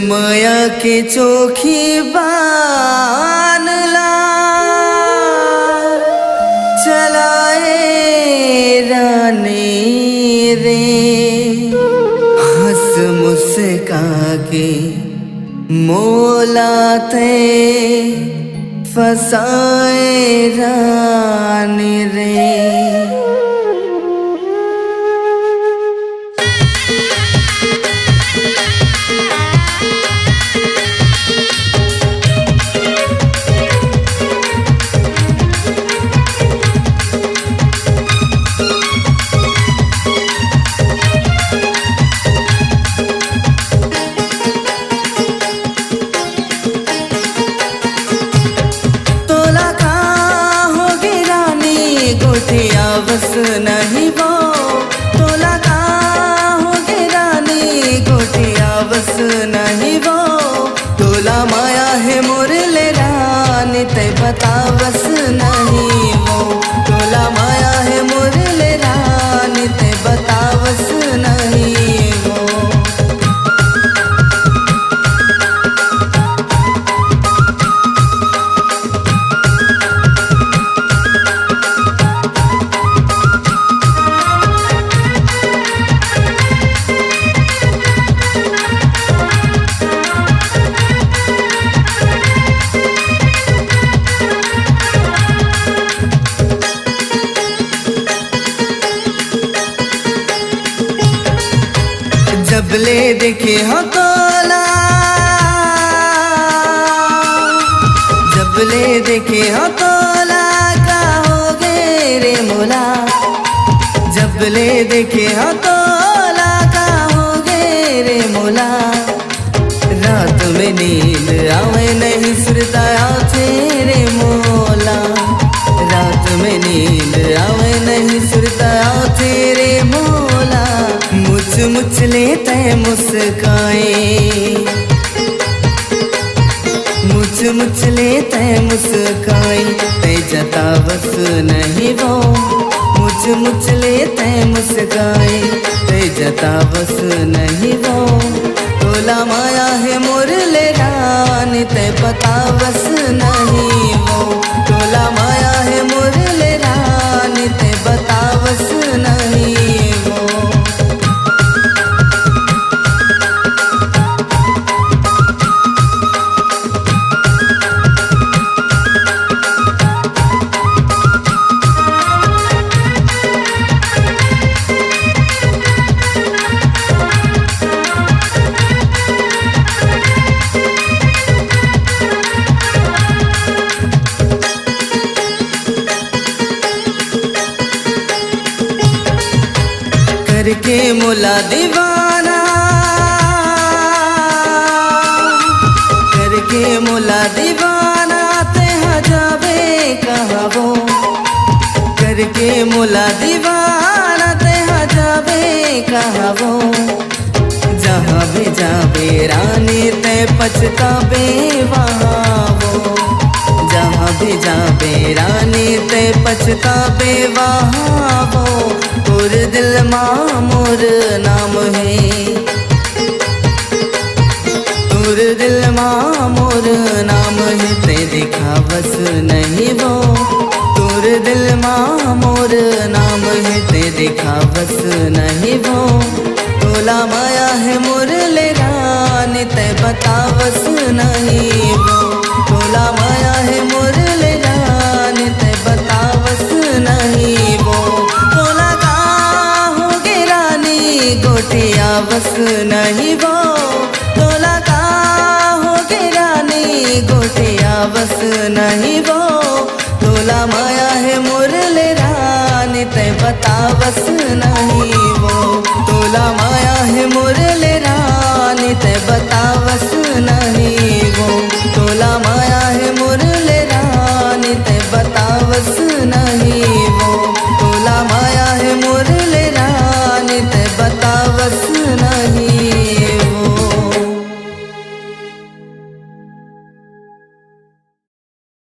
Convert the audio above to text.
मया के चोखी बानला चलाए रानी रे, हंस मुस्का के मोलाते फसाए रानी रे। बस नहीं वो तोला का होगे रानी गोटिया, बस नहीं वो तोला माया है मुरले रानी, ते बता बस नहीं वो तोला माया है मुरले रानी, ते बता बस नहीं वो। जबले देखे हो तोला, जबले देखे हो तोला का होगे रे मोला, जबले देखे हो तोला का होगे रे मोला। रात में नींद आवे नहीं सुरता तेरे मोला, रात में नींद आवे नहीं सुरता तेरे मोला। मुझ मुझ लेते मुस्काए, मुझ मुझ लेते मुस्काए, ते जता बस नहीं वो मुझ मुझ लेते मुस्काए, ते जता बस नहीं वो तोला माया है मुरले रानी, ते पता बस नहीं वो तोला माया है मुरले रानी, ते बता बस नहीं वो। करके मोला दीवाना, करके मोला दीवाना, ते जावे कहाँ वो करके मोला दीवाना, ते जावे कहाँ वो। जहाँ भी जावे रानी ते पछतावे वहाँ वो, जहाँ भी जावे रानी ते पछतावे वहाँ वो। तोर दिल माँ मोर नाम है, तोर दिल माँ मोर नाम है, ते देखा बस नहीं वो तोर दिल माँ मोर नाम है, ते देखा बस नहीं वो तोला माया है मुरले रानी, ते बता बस नहीं वो तोला माया है मुरले रानी, ते बता बस नहीं वो। तोला का होगे रानी गोटिया बस नहीं वो तोला का होगे रानी गोटिया बस नहीं वो तोला माया है मुरले रानी, ते बता बस नहीं वो तोला माया है मुरले रानी, ते बता बस नहीं वो तोला माया है मुरले